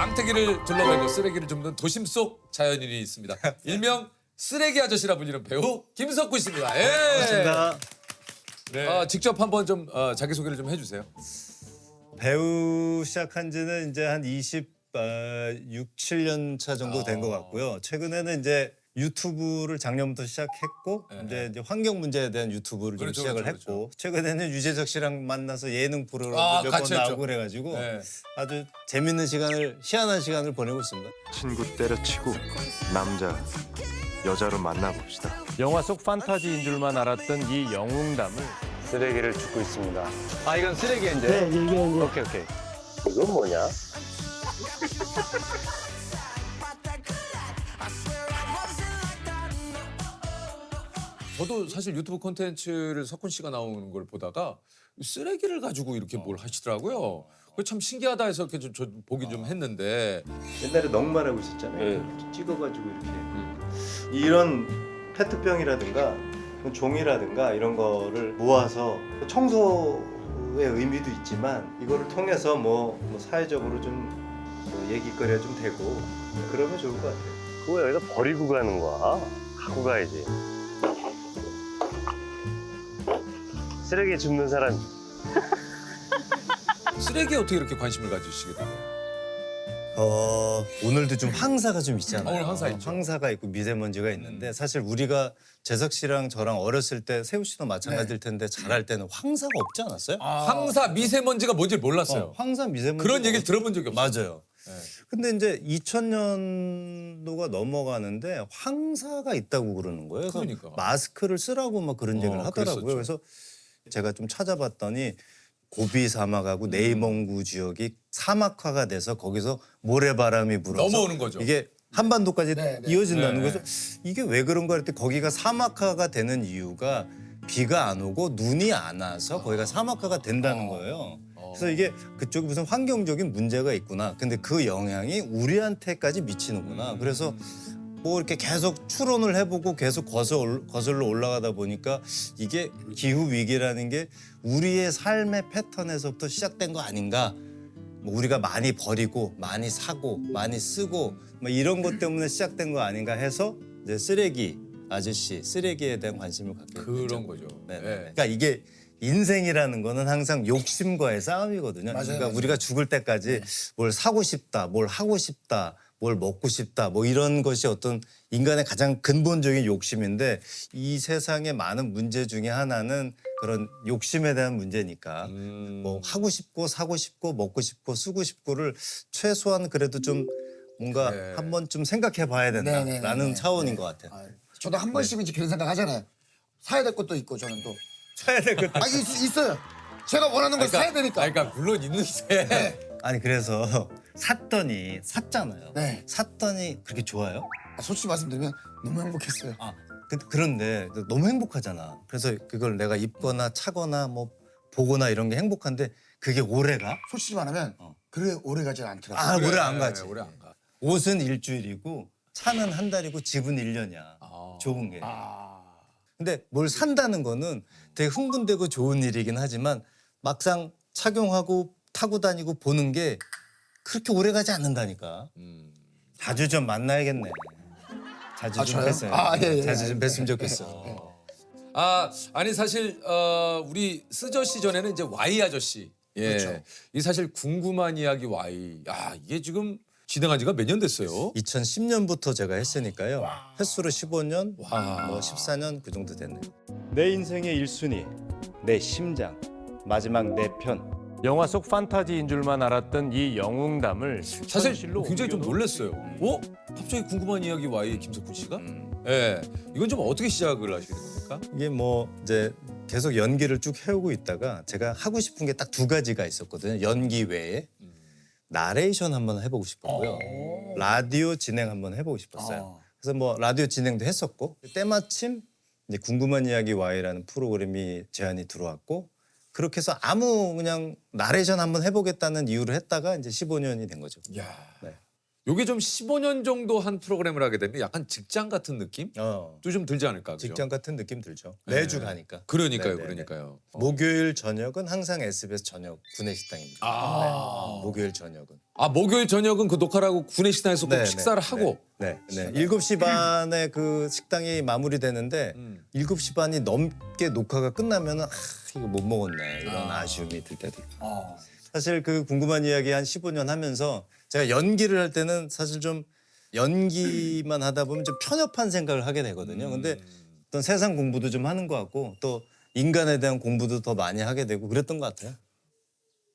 망태기를 둘러매고 쓰레기를 줍는 도심 속 자연인이 있습니다. 일명 쓰레기 아저씨라 불리는 배우 김석구 씨입니다. 예. 반갑습니다. 네. 직접 한번 좀 자기 소개를 좀 해주세요. 배우 시작한 지는 이제 한 7년 차 정도 된 것 같고요. 최근에는 이제 유튜브를 작년부터 시작했고 이제 환경 문제에 대한 유튜브를 좀 그렇죠, 시작을 그렇죠, 했고 최근에는 유재석 씨랑 만나서 예능 프로그램 몇 번 같이 했죠. 나오고 그래가지고 네. 아주 재밌는 시간을 희한한 시간을 보내고 있습니다. 친구 때려치고 남자 여자로 만나봅시다. 영화 속 판타지인 줄만 알았던 이 영웅담을 쓰레기를 줍고 있습니다. 아 이건 쓰레기야 이제? 네, 이게 이제 오케이. 이건 뭐냐? 저도 사실 유튜브 콘텐츠를 석훈 씨가 나오는 걸 보다가 쓰레기를 가지고 이렇게 뭘 하시더라고요. 그게 참 신기하다 해서 이렇게 저 보긴 좀 했는데 옛날에 넉말하고 있었잖아요. 찍어가지고 이렇게 이런 페트병이라든가 종이라든가 이런 거를 모아서 청소의 의미도 있지만 이거를 통해서 뭐 사회적으로 좀뭐 얘기거리가 좀 되고 그러면 좋을 것 같아요. 그거 여기다 버리고 가는 거야. 갖고 가야지. 쓰레기 줍는 사람. 쓰레기에 어떻게 이렇게 관심을 가지시게 됐나요? 오늘도 좀 황사가 좀 있잖아요. 오늘 황사 있죠. 황사가 있고 미세먼지가 있는데 사실 우리가 재석 씨랑 저랑 어렸을 때 세우 씨도 마찬가지일 텐데 잘할 때는 황사가 없지 않았어요? 황사 미세먼지가 뭔지 몰랐어요. 황사 미세먼지 그런 얘기를 들어본 적이 없어요. 맞아요. 네. 근데 이제 2000년도가 넘어가는데 황사가 있다고 그러는 거예요. 그래서 그러니까. 마스크를 쓰라고 막 그런 얘기를 하더라고요. 그랬었죠. 그래서 제가 좀 찾아봤더니 고비 사막하고 내이몽구 지역이 사막화가 돼서 거기서 모래바람이 불어서 넘어오는 거죠. 이게 한반도까지 이어진다는 네, 거죠. 이게 왜 그런가 했더니 거기가 사막화가 되는 이유가 비가 안 오고 눈이 안 와서 거기가 사막화가 된다는 거예요. 그래서 이게 그쪽에 무슨 환경적인 문제가 있구나. 근데 그 영향이 우리한테까지 미치는구나. 그래서 뭐 이렇게 계속 추론을 해보고 계속 거슬러 올라가다 보니까 이게 기후 위기라는 게 우리의 삶의 패턴에서부터 시작된 거 아닌가. 뭐 우리가 많이 버리고 많이 사고 많이 쓰고 뭐 이런 것 때문에 시작된 거 아닌가 해서 이제 쓰레기 아저씨 쓰레기에 대한 관심을 갖게 됐죠. 그런 거죠. 네. 네. 그러니까 이게 인생이라는 거는 항상 욕심과의 싸움이거든요. 그러니까 우리가 죽을 때까지 뭘 사고 싶다, 뭘 하고 싶다, 뭘 먹고 싶다, 뭐 이런 것이 어떤 인간의 가장 근본적인 욕심인데 이 세상의 많은 문제 중에 하나는 그런 욕심에 대한 문제니까 뭐 하고 싶고 사고 싶고 먹고 싶고 쓰고 싶고를 최소한 그래도 좀 뭔가 네. 한 번쯤 생각해 봐야 된다라는 차원인 것 같아요. 저도 한 번씩은 이제 그런 생각 하잖아요. 사야 될 것도 있고 저는 또. 사야 될 것. 있어요. 제가 원하는 걸 사야 되니까. 그러니까 물론 있는데 아니 그래서 샀잖아요. 네. 샀더니 그렇게 좋아요? 솔직히 말씀드리면 너무 행복했어요. 그런데 너무 행복하잖아. 그래서 그걸 내가 입거나 차거나 뭐 보거나 이런 게 행복한데 그게 오래가? 솔직히 말하면 그래 오래 가지 않더라고요. 아, 오래 안 네, 가지. 오래 안 가. 옷은 일주일이고 차는 한 달이고 집은 1년이야. 좋은 게. 근데 뭘 산다는 거는 되게 흥분되고 좋은 일이긴 하지만 막상 착용하고 타고 다니고 보는 게 그렇게 오래 가지 않는다니까. 자주 좀 만나야겠네. 자주 좀 저요? 뵀어요. 예. 자주 좀 뵀으면 좋겠어. 아니 사실 우리 쓰저 시전에는 이제 Y 아저씨. 예. 그렇죠. 이 사실 궁금한 이야기 Y. 이게 지금 진행한 지가 몇 년 됐어요? 2010년부터 제가 했으니까요. 횟수로 15년, 와. 뭐 14년 그 정도 됐네요. 내 인생의 1순위, 내 심장, 마지막 내 편. 영화 속 판타지인 줄만 알았던 이 영웅담을 사실 현실로 굉장히 좀 옮겨놓은 놀랐어요. 갑자기 궁금한 이야기 Y 김석훈 씨가? 예. 이건 좀 어떻게 시작을 하시게 된 겁니까? 이게 뭐 이제 계속 연기를 쭉 해오고 있다가 제가 하고 싶은 게 딱 두 가지가 있었거든요. 연기 외에 나레이션 한번 해보고 싶었고요. 라디오 진행 한번 해보고 싶었어요. 그래서 뭐 라디오 진행도 했었고 때마침 이제 궁금한 이야기 Y라는 프로그램이 제안이 들어왔고 그렇게 해서 아무 그냥 나레이션 한번 해보겠다는 이유로 했다가 이제 15년이 된 거죠. 야. 네. 요게 좀 15년 정도 한 프로그램을 하게 되면 약간 직장 같은 느낌? 또 좀 들지 않을까? 그죠? 직장 같은 느낌 들죠. 네. 매주 가니까. 그러니까요, 네네네. 그러니까요. 목요일 저녁은 항상 SBS 저녁 구내식당입니다. 아. 목요일 저녁은. 아, 목요일 저녁은 그 녹화라고 구내식당에서 꼭 네, 식사를 네, 하고. 네. 7시 반에 그 식당이 마무리되는데 7시 반이 넘게 녹화가 끝나면은 이거 못 먹었네. 이런 아쉬움이 들 때도 있고. 사실 그 궁금한 이야기 한 15년 하면서 제가 연기를 할 때는 사실 좀 연기만 하다 보면 좀 편협한 생각을 하게 되거든요. 근데 어떤 세상 공부도 좀 하는 것 같고 또 인간에 대한 공부도 더 많이 하게 되고 그랬던 것 같아요.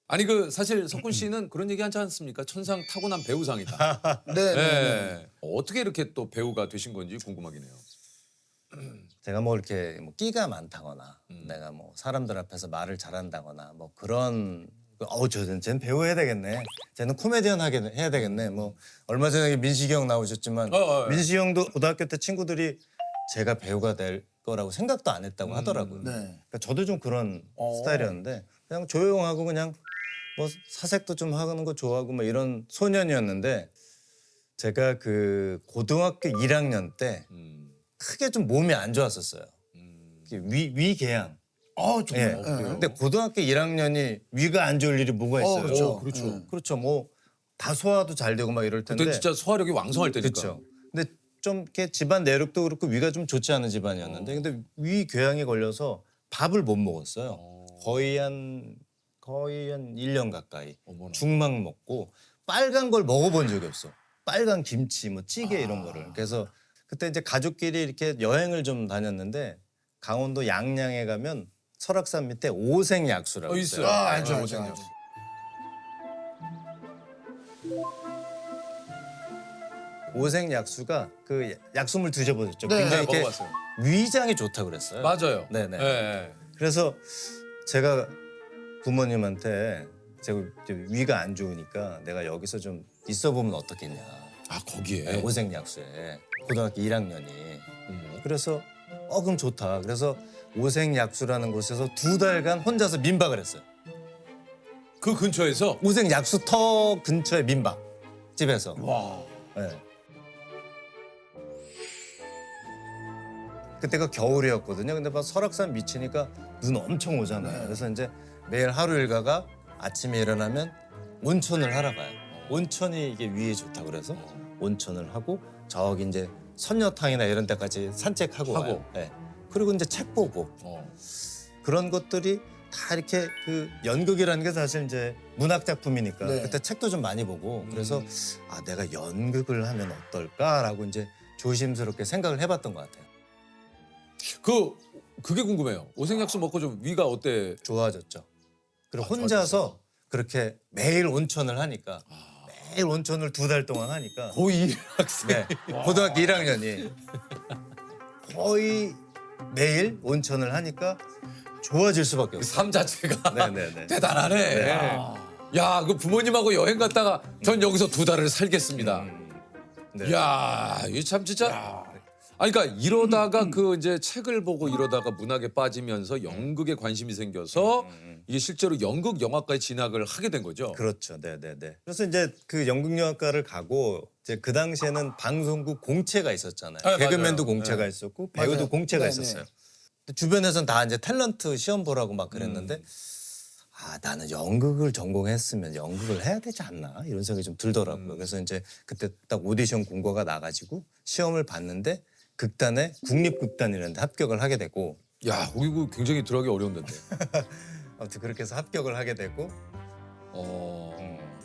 아니 그 사실 석훈 씨는 그런 얘기 하지 않습니까? 천상 타고난 배우상이다. 네. 네. 어떻게 이렇게 또 배우가 되신 건지 궁금하긴 해요. 제가 뭐 이렇게 뭐 끼가 많다거나 내가 뭐 사람들 앞에서 말을 잘한다거나 뭐 그런 쟤는 배우 해야 되겠네. 쟤는 코미디언 해야 되겠네. 뭐 얼마 전에 민식이 형 나오셨지만 민식이 형도 고등학교 때 친구들이 제가 배우가 될 거라고 생각도 안 했다고 하더라고요. 네. 그러니까 저도 좀 그런 스타일이었는데 그냥 조용하고 그냥 뭐 사색도 좀 하는 거 좋아하고 뭐 이런 소년이었는데 제가 그 고등학교 1학년 때 크게 좀 몸이 안 좋았었어요. 위궤양. 정말. 예. 근데 고등학교 1학년이 위가 안 좋을 일이 뭐가 있어요? 그렇죠. 그렇죠. 그렇죠. 뭐 다 소화도 잘 되고 막 이럴 텐데. 그때 진짜 소화력이 왕성할 때니까. 그렇죠. 근데 좀 이렇게 집안 내력도 그렇고 위가 좀 좋지 않은 집안이었는데 근데 위 궤양에 걸려서 밥을 못 먹었어요. 거의 한 1년 가까이 어머나. 죽막 먹고 빨간 걸 먹어본 적이 없어. 빨간 김치, 뭐 찌개 이런 거를. 그래서 그때 이제 가족끼리 이렇게 여행을 좀 다녔는데 강원도 양양에 가면 설악산 밑에 오색약수라고 있어요. 알죠. 오색약. 오색약수가 그 약수물 드셔보셨죠? 네. 굉장히 네, 이렇게 먹어봤어요. 위장이 좋다고 그랬어요. 맞아요. 네네. 네. 그래서 제가 부모님한테 제가 좀 위가 안 좋으니까 내가 여기서 좀 있어 보면 어떻겠냐. 아 거기에. 네, 오색약수에 고등학교 1학년이. 그래서 그럼 좋다. 그래서 오색약수라는 곳에서 2달간 혼자서 민박을 했어요. 그 근처에서. 오색약수터 근처에 민박 집에서. 와. 네. 그때가 겨울이었거든요. 근데 막 설악산 미치니까 눈 엄청 오잖아요. 그래서 이제 매일 하루 일과가 아침에 일어나면 온천을 하러 가요. 온천이 이게 위에 좋다고 그래서 온천을 하고 저기 이제 선녀탕이나 이런 데까지 산책하고 와요. 네. 그리고 이제 책 보고 그런 것들이 다 이렇게 그 연극이라는 게 사실 이제 문학 작품이니까 네. 그때 책도 좀 많이 보고 그래서 내가 연극을 하면 어떨까라고 이제 조심스럽게 생각을 해봤던 것 같아요. 그게 궁금해요. 오색약수 먹고 좀 위가 어때? 좋아졌죠. 그리고 혼자서 그렇게 매일 온천을 하니까 매일 온천을 2달 동안 하니까 고2 학생. 네, 고등학교 1학년이 거의 매일 온천을 하니까 좋아질 수밖에 없어요. 삶 자체가 네네네. 대단하네. 야, 그 부모님하고 여행 갔다가 전 여기서 2달을 살겠습니다. 네. 야, 이 참 진짜. 아니 그러니까 이러다가 그 이제 책을 보고 이러다가 문학에 빠지면서 연극에 관심이 생겨서 이게 실제로 연극 영화과에 진학을 하게 된 거죠. 그렇죠. 네네네. 그래서 이제 그 연극영화과를 가고 이제 그 당시에는 방송국 공채가 있었잖아요. 네, 개그맨도 맞아요. 공채가 네. 있었고 배우도 맞아요. 공채가 네, 있었어요. 근데 주변에서는 다 이제 탤런트 시험 보라고 막 그랬는데 나는 연극을 전공했으면 연극을 해야 되지 않나 이런 생각이 좀 들더라고요. 그래서 이제 그때 딱 오디션 공고가 나가지고 시험을 봤는데 극단에 국립극단이라는 데 합격을 하게 되고 야, 이거 굉장히 들어가기 어려운 데인데. 아무튼 그렇게 해서 합격을 하게 되고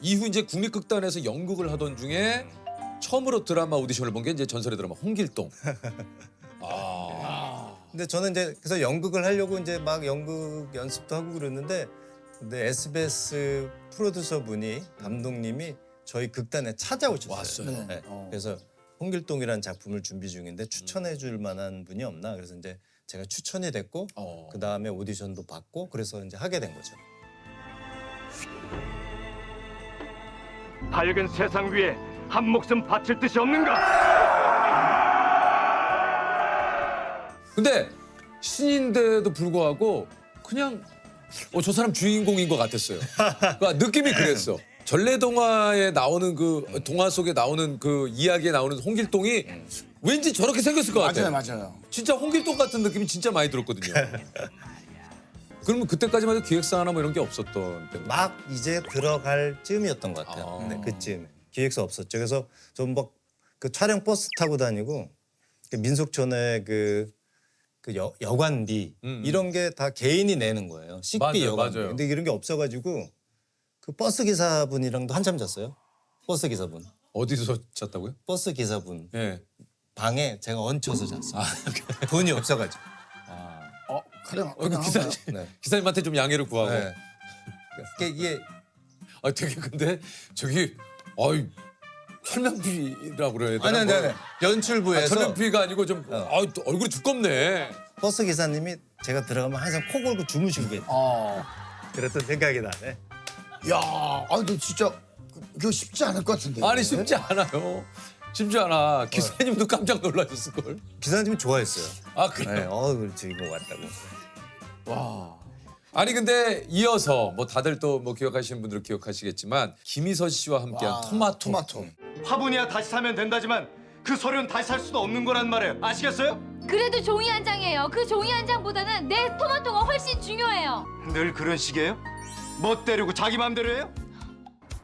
이후 이제 국립극단에서 연극을 하던 중에 처음으로 드라마 오디션을 본 게 이제 전설의 드라마 홍길동. 근데 저는 이제 그래서 연극을 하려고 이제 막 연극 연습도 하고 그랬는데 근데 SBS 프로듀서 분이 감독님이 저희 극단에 찾아오셨어요. 왔어요. 네. 그래서 홍길동이라는 작품을 준비 중인데 추천해 줄 만한 분이 없나 그래서 이제 제가 추천이 됐고 그 다음에 오디션도 받고 그래서 이제 하게 된 거죠. 밝은 세상 위에 한 목숨 바칠 뜻이 없는가? 근데 신인데도 불구하고 그냥 저 사람 주인공인 것 같았어요. 그러니까 느낌이 그랬어. 전래동화에 나오는 그 동화 속에 나오는 그 이야기에 나오는 홍길동이 왠지 저렇게 생겼을 것 같아요. 맞아요. 진짜 홍길동 같은 느낌이 진짜 많이 들었거든요. 그러면 그때까지만 해도 기획사나 뭐 이런 게 없었던 때문에. 막 이제 들어갈 즈음이었던 것 같아요. 아. 네, 그쯤 기획사 없었죠. 그래서 좀 막 그 촬영 버스 타고 다니고 그 민속촌에 그 여관비 이런 게 다 개인이 내는 거예요. 식비 맞아요, 여관비. 맞아요. 근데 이런 게 없어가지고 그 버스 기사분이랑도 한참 잤어요. 버스 기사분. 어디서 잤다고요? 버스 기사분 예. 방에 제가 얹혀서 잤어요. 돈이 없어가지고. 그냥 기사님, 네. 기사님한테 좀 양해를 구하고. 네. 이게 아 되게 근데 저기 어이 설명피라고 그래야 되나? 아니 연출부에서 설명피가 아니고 좀 또 얼굴이 두껍네. 버스 기사님이 제가 들어가면 항상 코 골고 주무시고 계세요. 그랬던 생각이 나네. 야, 근데 진짜 그거 쉽지 않을 것 같은데. 아니 쉽지 않아요. 쉽지 않아. 기사님도 깜짝 놀라셨을 걸. 기사님이 좋아했어요. 아 그래. 네, 그렇지 이거 왔다고. 와. 아니 근데 이어서 뭐 다들 또 뭐 기억하시는 분들은 기억하시겠지만 김희선 씨와 함께한 토마토. 화분이야 다시 사면 된다지만 그 서류는 다시 살 수도 없는 거란 말이에요. 아시겠어요? 그래도 종이 한 장이에요. 그 종이 한 장보다는 내 토마토가 훨씬 중요해요. 늘 그런 식이에요? 멋대로고 자기 맘대로 해요?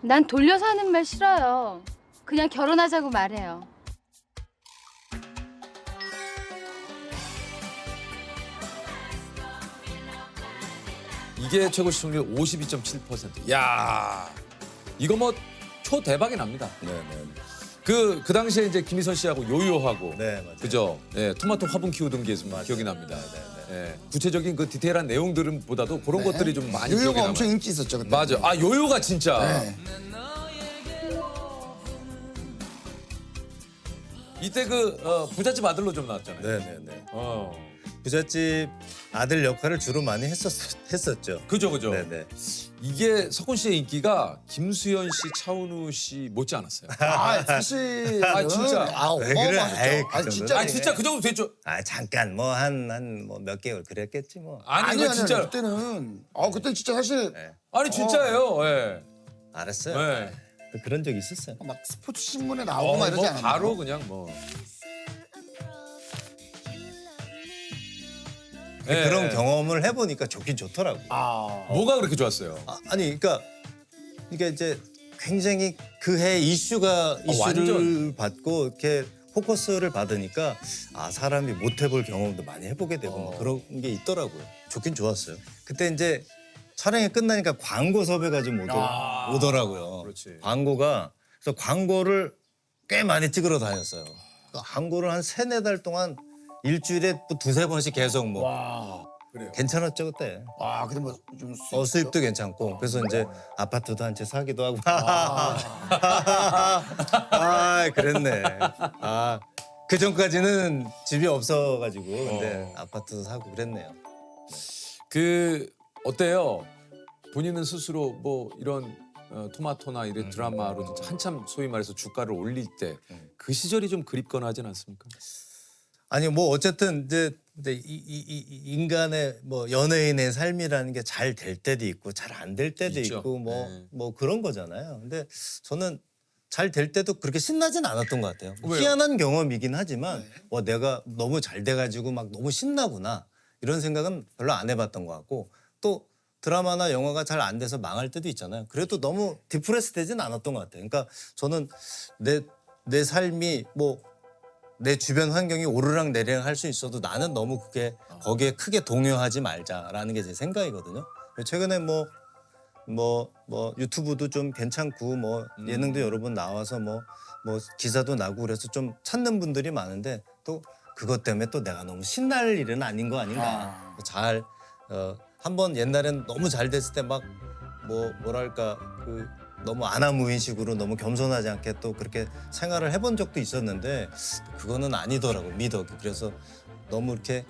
난 돌려서 하는 말 싫어요. 그냥 결혼하자고 말해요. 이게 최고 시청률 52.7%. 야, 이거 뭐 초대박이 납니다. 네네. 그 당시에 이제 김희선 씨하고 요요하고 네 맞아요. 그죠? 예, 토마토 화분 키우던 게 좀 기억이 납니다. 예, 구체적인 그 디테일한 내용들은 보다도 그런 것들이 좀 많이 기억이 요요가 남아요. 엄청 인기 있었죠. 그때. 맞아. 아 요요가 진짜. 네. 이때 그 부잣집 아들로 좀 나왔잖아요. 네네네. 어. 부잣집 아들 역할을 주로 많이 했었죠. 그죠. 네네. 이게 석훈 씨의 인기가 김수현 씨, 차은우 씨 못지 않았어요. 사실 진짜. 왜 그래? 아이, 어마어마했죠. 그 아니 정도는. 진짜. 아 진짜 그 정도 됐죠. 잠깐 뭐 한 뭐 몇 개월 그랬겠지 뭐. 아니 이거 진짜. 그때는 그때 진짜 사실 아니 진짜예요. 예. 알았어요. 예. 그런 적이 있었어요. 막 스포츠 신문에 나오고 막 이러지 뭐 않았나요? 바로 그냥 뭐. 예, 그런 예. 경험을 해보니까 좋긴 좋더라고. 뭐가 그렇게 좋았어요? 아니 그러니까 이게 이제 굉장히 그해 이슈를 완전. 받고 이렇게 포커스를 받으니까 사람이 못 해볼 경험도 많이 해보게 되고 뭐 그런 게 있더라고요. 좋긴 좋았어요. 그때 이제 촬영이 끝나니까 광고 섭외가 좀 오더라고요. 그렇지. 광고가 그래서 광고를 꽤 많이 찍으러 다녔어요. 그러니까 광고를 한 3-4달 동안 일주일에 뭐 2-3번씩 계속 뭐 그래요. 괜찮았죠 그때. 근데 뭐좀 수입도 괜찮고 그래서 이제 아파트도 한 채 사기도 하고 그랬네. 그 전까지는 집이 없어가지고 근데 아파트도 사고 그랬네요. 그 어때요? 본인은 스스로 뭐 이런 토마토나 이런 드라마로 진짜 한참 소위 말해서 주가를 올릴 때 그 시절이 좀 그립거나 하진 않습니까? 아니 뭐 어쨌든 이제 이 인간의 뭐 연예인의 삶이라는 게 잘 될 때도 있고 잘 안 될 때도 있죠. 있고 네. 뭐 그런 거잖아요. 근데 저는 잘 될 때도 그렇게 신나진 않았던 것 같아요. 왜요? 희한한 경험이긴 하지만 내가 너무 잘 돼가지고 막 너무 신나구나 이런 생각은 별로 안 해봤던 것 같고 또 드라마나 영화가 잘 안 돼서 망할 때도 있잖아요. 그래도 너무 디프레스 되진 않았던 것 같아요. 그러니까 저는 내 삶이 뭐 내 주변 환경이 오르락 내리락 할 수 있어도 나는 너무 거기에 크게 동요하지 말자라는 게 제 생각이거든요. 최근에 뭐 유튜브도 좀 괜찮고 뭐 예능도 여러 번 나와서 뭐 기사도 나고 그래서 좀 찾는 분들이 많은데 또 그것 때문에 또 내가 너무 신날 일은 아닌 거 아닌가. 잘 한번 옛날엔 너무 잘 됐을 때 막 뭐랄까 너무 아나무인식으로 너무 겸손하지 않게 또 그렇게 생활을 해본 적도 있었는데 그거는 아니더라고 믿어. 그래서 너무 이렇게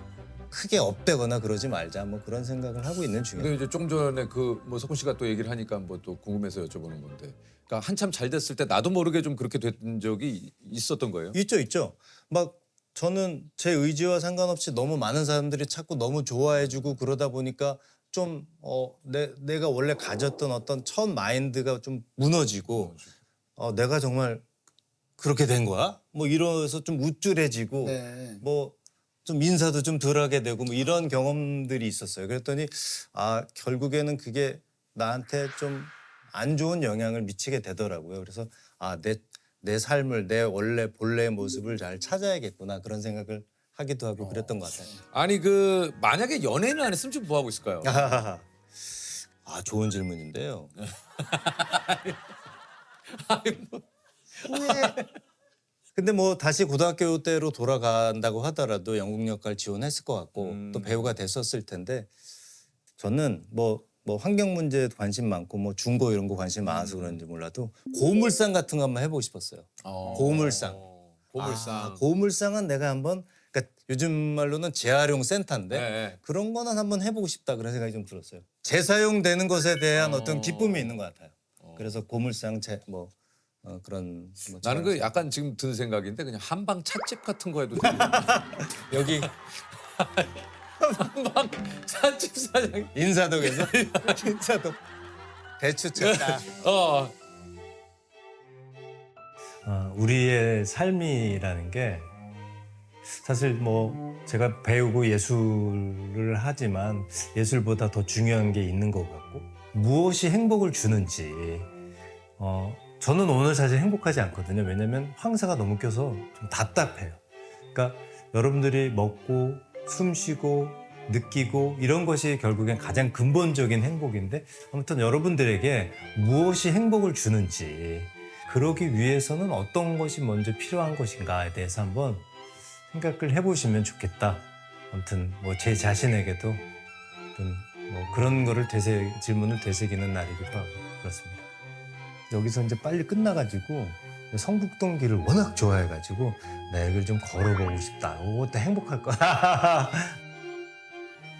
크게 업되거나 그러지 말자 뭐 그런 생각을 하고 있는 중이에요. 근데 이제 좀 전에 그 뭐 석훈 씨가 또 얘기를 하니까 뭐 또 궁금해서 여쭤보는 건데, 그러니까 한참 잘 됐을 때 나도 모르게 좀 그렇게 된 적이 있었던 거예요? 있죠. 막 저는 제 의지와 상관없이 너무 많은 사람들이 찾고 너무 좋아해주고 그러다 보니까 좀 내가 원래 가졌던 어떤 첫 마인드가 좀 무너지고 내가 정말 그렇게 된 거야? 뭐 이러면서 좀 우쭐해지고 네. 뭐 좀 인사도 좀 덜하게 되고 뭐 이런 경험들이 있었어요. 그랬더니 결국에는 그게 나한테 좀 안 좋은 영향을 미치게 되더라고요. 그래서 내 삶을 내 원래 본래의 모습을 잘 찾아야겠구나 그런 생각을 하기도 하고 그랬던 것 같아요. 아니 만약에 연예인을 안 했으면 지금 뭐 하고 있을까요? 좋은 질문인데요. 근데 뭐 다시 고등학교 때로 돌아간다고 하더라도 연극 역할 지원했을 것 같고 또 배우가 됐었을 텐데 저는 뭐 환경 문제에 관심 많고 뭐 중고 이런 거 관심 많아서 그런지 몰라도 고물상 같은 거 한번 해보고 싶었어요. 고물상. 고물상. 고물상은 내가 한번 그러니까 요즘 말로는 재활용 센터인데 네. 그런 거는 한번 해보고 싶다 그런 생각이 좀 들었어요. 재사용되는 것에 대한 어떤 기쁨이 있는 것 같아요. 그래서 고물상 그런 뭐 나는 그 약간 지금 든 생각인데 그냥 한방 찻집 같은 거 해도 되고 여기 한방 찻집 사장 인사동에서 인사동 대추 쳤다. 우리의 삶이라는 게 사실 뭐 제가 배우고 예술을 하지만 예술보다 더 중요한 게 있는 것 같고 무엇이 행복을 주는지 저는 오늘 사실 행복하지 않거든요. 왜냐면 황사가 너무 껴서 좀 답답해요. 그러니까 여러분들이 먹고 숨 쉬고 느끼고 이런 것이 결국엔 가장 근본적인 행복인데 아무튼 여러분들에게 무엇이 행복을 주는지 그러기 위해서는 어떤 것이 먼저 필요한 것인가에 대해서 한번 생각을 해보시면 좋겠다. 아무튼 뭐 제 자신에게도 좀 뭐 그런 거를 질문을 되새기는 날이기도 하고 그렇습니다. 여기서 이제 빨리 끝나가지고 성북동 길을 워낙 좋아해가지고 나 여기를 좀 걸어보고 싶다. 그것도 행복할 거야.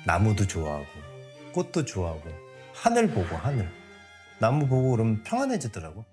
나무도 좋아하고 꽃도 좋아하고 하늘 보고 하늘. 나무 보고 그러면 평안해지더라고.